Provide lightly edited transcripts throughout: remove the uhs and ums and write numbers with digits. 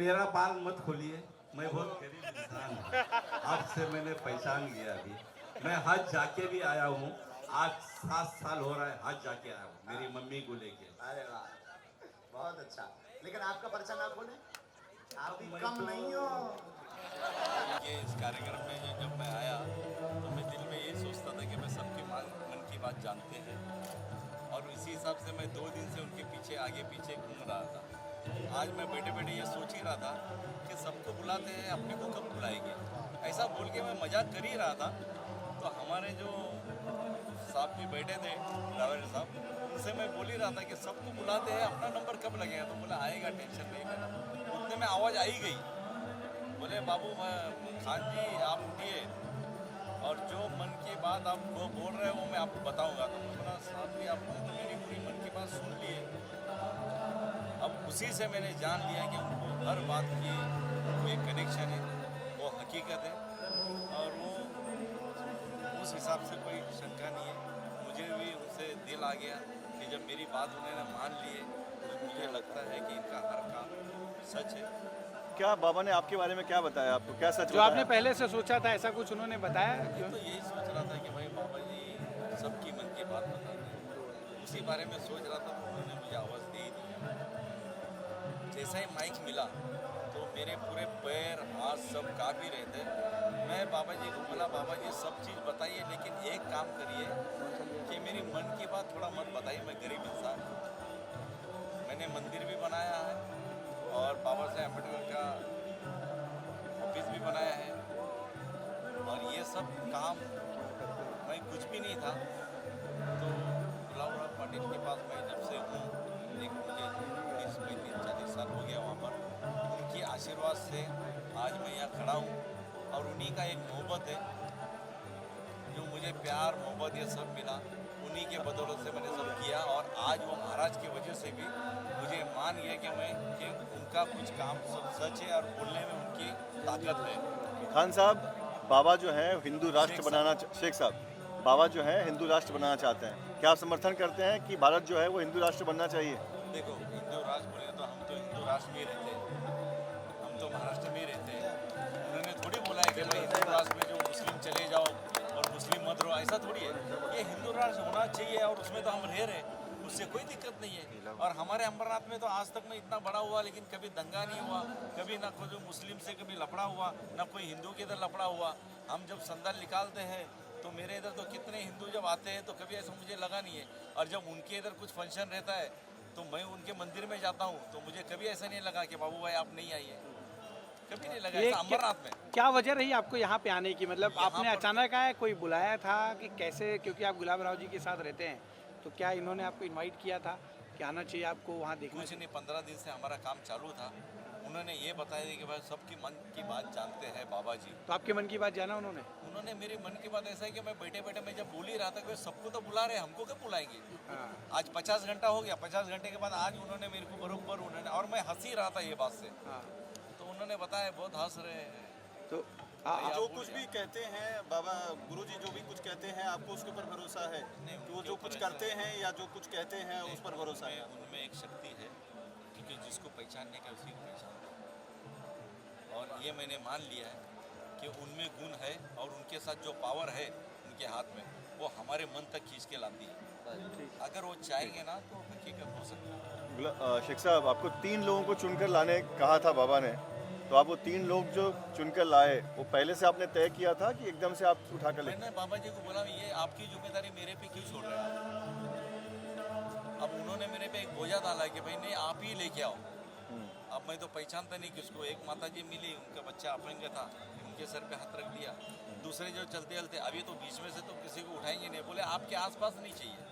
मेरा बाल मत खोलिए, मैं बहुत गरीब इंसान हूँ। आपसे मैंने पहचान लिया अभी। मैं हज जाके भी आया हूँ। आज 7 साल हो रहा है हज जाके आया हूँ मेरी मम्मी को लेके। अरे वाह, बहुत अच्छा। लेकिन आपका परिचय ना खोले, आप भी मैं कम तो नहीं हो। ये इस कार्यक्रम में जब मैं आया तो मैं दिल में ये सोचता था कि मैं सबकी मन की बात जानते हैं, और इसी हिसाब से मैं 2 दिन से उनके पीछे आगे पीछे घूम रहा था। आज मैं बैठे बैठे ये सोच ही रहा था कि सबको बुलाते हैं, अपने को कब बुलाएंगे। ऐसा बोल के मैं मजाक कर ही रहा था, तो हमारे जो साहब भी बैठे थे, ड्राइवर साहब, उनसे मैं बोल ही रहा था कि सबको बुलाते हैं, अपना नंबर कब लगेगा। तो बोला आएगा, टेंशन नहीं लेना। उतने में आवाज़ आई गई, बोले बाबू खान जी आप उठिए और जो मन की बात आप वो बोल रहे हो वो मैं आपको बताऊंगा। तो मैं बोला साहब जी आपने तो मेरी पूरी मन की बात सुन ली है। अब उसी से मैंने जान लिया कि उनको हर बात की कोई कनेक्शन है, वो हकीकत है, और वो उस हिसाब से कोई शंका नहीं है। मुझे भी उनसे दिल आ गया कि जब मेरी बात उन्होंने मान लिए तो मुझे लगता है कि इनका हर काम सच है। क्या बाबा ने आपके बारे में क्या बताया आपको, क्या सच जो आपने बताया? पहले से सोचा था ऐसा कुछ उन्होंने बताया मैं क्यों? तो यही सोच रहा था कि भाई बाबा जी सबकी मन की बात बताते हैं, उसी बारे में सोच रहा था, तो उन्होंने मुझे आवाज़ दे दी। जैसा ही माइक मिला तो मेरे पूरे पैर हाथ सब काँप ही रहे थे। मैं बाबा जी को बोला बाबा जी सब चीज़ बताइए, लेकिन एक काम करिए कि मेरी मन की बात थोड़ा मत बताइए, मैं गरीब इंसान हूँ। मैंने मंदिर भी बनाया है और बाबा साहेब अम्बेडकर का ऑफिस भी बनाया है, और ये सब काम मैं कुछ भी नहीं था। तो गुलाबराव पाटिल के पास मैं जब से हूँ, एक मुझे 30-35-40 साल हो गया वहाँ पर, उनके आशीर्वाद से आज मैं यहाँ खड़ा हूँ, और उन्हीं का एक मोहब्बत है जो मुझे प्यार मोहब्बत ये सब मिला, उन्हीं के बदौलत से मैंने सब किया। और आज वो महाराज की वजह से भी मुझे मान गया कि उनका कुछ काम सब सच है और बोलने में उनकी ताकत है। खान साहब, बाबा जो है हिंदू राष्ट्र बनाना, शेख साहब बाबा जो है हिंदू राष्ट्र बनाना चाहते हैं, क्या आप समर्थन करते हैं कि भारत जो है वो हिंदू राष्ट्र बनना चाहिए? देखो हिंदू राष्ट्र बोले तो हम तो हिंदू राष्ट्र में ही रहते हैं, हम तो महाराष्ट्र में ही रहते हैं। उन्होंने थोड़ी बोला है कि भाई हिंदू राष्ट्र में जो मुस्लिम चले जाओ और मुस्लिम मत रहो, ऐसा थोड़ी है। ये हिंदू राष्ट्र होना चाहिए और उसमें तो हम रह रहे हैं, उससे कोई दिक्कत नहीं है। और हमारे अमरनाथ में तो आज तक में इतना बड़ा हुआ, लेकिन कभी दंगा नहीं हुआ, कभी ना कोई मुस्लिम से कभी लफड़ा हुआ, ना कोई हिंदू के इधर लफड़ा हुआ। हम जब संदल निकालते हैं तो मेरे इधर तो कितने हिंदू जब आते हैं तो कभी ऐसा मुझे लगा नहीं है। और जब उनके इधर कुछ फंक्शन रहता है तो मैं उनके मंदिर में जाता हूँ, तो मुझे कभी ऐसा नहीं लगा कि बाबू भाई आप नहीं आइए, कभी नहीं लगा ऐसा अमरनाथ में। क्या वजह रही आपको यहाँ पे आने की? मतलब यहाँ आपने पर- अचानक आया, कोई बुलाया था कि कैसे? क्योंकि आप गुलाब राव जी के साथ रहते हैं, तो क्या इन्होंने आपको इनवाइट किया था कि आना चाहिए आपको वहाँ देखना? कुछ नहीं, 15 दिन से हमारा काम चालू था। उन्होंने ये बताया कि भाई सबकी मन की बात जानते हैं बाबा जी। तो आपके मन की बात जाना उन्होंने? उन्होंने मेरी मन की बात ऐसा है कि मैं बैठे बैठे मैं जब बोल ही रहा था कि सबको तो बुला रहे हैं, हमको क्या बुलाएंगे। हाँ। आज 50 घंटा हो गया, 50 घंटे के बाद आज उन्होंने मेरे को बरोबर उन्होंने, और मैं हंस ही रहा था ये बात से, हाँ। तो उन्होंने बताया बहुत हंस रहे हैं। तो आप जो बोल कुछ रहे भी कहते हैं बाबा गुरुजी, जो भी कुछ कहते हैं, आपको उसके ऊपर भरोसा है नहीं, कि वो उनके जो ऊपर कुछ ऐसा करते हैं या जो कुछ कहते हैं उस पर भरोसा है? उनमें एक शक्ति है, क्योंकि जिसको पहचानने का उसी को पहचानता है। और ये मैंने मान लिया है कि उनमें गुण है, और उनके साथ जो पावर है उनके हाथ में, वो हमारे मन तक खींच के लाती है। अगर वो चाहेंगे ना तो हकीकत हो सकती है। शेख साहब, आपको 3 लोगों को चुनकर लाने कहा था बाबा ने, तो आप वो 3 लोग जो चुनकर लाए वो पहले से आपने तय किया था कि एकदम से आप उठा कर ले? मैंने बाबा जी को बोला ये आपकी जिम्मेदारी मेरे पे क्यों छोड़ रहे हैं आप? अब उन्होंने मेरे पे एक बोझा डाला कि भाई नहीं आप ही लेके आओ। अब मैं तो पहचानता नहीं किसको। एक माता जी मिली, उनका बच्चा अपंग था, उनके सर पे हाथ रख दिया। दूसरे जो चलते चलते अभी तो बीच में से तो किसी को उठाएंगे नहीं, बोले आपके आसपास नहीं चाहिए।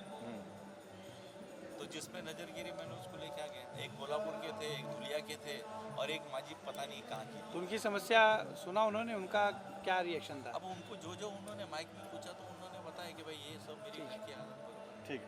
तो जिस पे नजर गिरी मैंने उसको लेके आ गया। एक कोल्हापुर के थे, एक धुलिया के थे, और एक माजी पता नहीं कहाँ की। तो उनकी समस्या सुना उन्होंने, उनका क्या रिएक्शन था? अब उनको जो जो उन्होंने माइक में पूछा तो उन्होंने बताया कि भाई ये सब मेरी घर की हालत है। ठीक।